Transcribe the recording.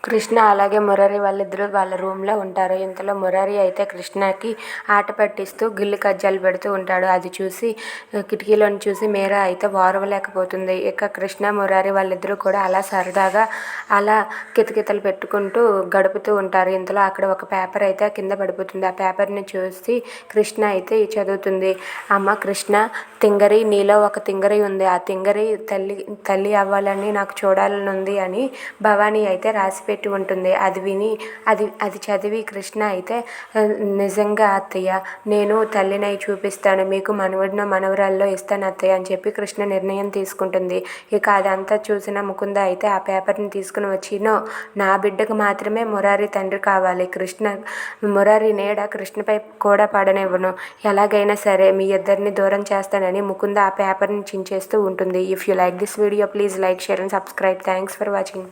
కృష్ణ అలాగే మురారి వాళ్ళిద్దరూ వాళ్ళ రూమ్లో ఉంటారు. ఇంతలో మురారి అయితే కృష్ణకి ఆట పట్టిస్తూ గిల్లి కజ్జాలు పెడుతూ ఉంటాడు. అది చూసి కిటికీలోని చూసి మీరా అయితే ఓర్వలేకపోతుంది. ఇక కృష్ణ మురారి వాళ్ళిద్దరూ కూడా అలా సరదాగా అలా కితకితలు పెట్టుకుంటూ గడుపుతూ ఉంటారు. ఇంతలో అక్కడ ఒక పేపర్ అయితే కింద పడిపోతుంది. ఆ పేపర్ని చూసి కృష్ణ అయితే చదువుతుంది. అమ్మ కృష్ణ, తింగరి, నీలో ఒక తింగరి ఉంది. ఆ తింగరి తల్లి అవ్వాలని నాకు చూడాలని ఉంది అని భవానీ అయితే రాసిపెట్టి ఉంటుంది. అది చదివి కృష్ణ అయితే నిజంగా అత్తయ్య, నేను తల్లినై చూపిస్తాను, మీకు మనవడినో మనవరాల్లో ఇస్తాను అత్తయ్య అని చెప్పి కృష్ణ నిర్ణయం తీసుకుంటుంది. ఇక అదంతా చూసిన ముకుంద అయితే ఆ పేపర్ని తీసుకుని వచ్చి నా బిడ్డకు మాత్రమే మురారి తండ్రి కావాలి, మురారి నీడ కృష్ణపై కూడా పడనివ్వను, ఎలాగైనా సరే మీ ఇద్దరిని దూరం చేస్తానని ముకుంద ఆ పేపర్ని చించేస్తూ ఉంటుంది. If you like this video please like, share and subscribe. Thanks for watching.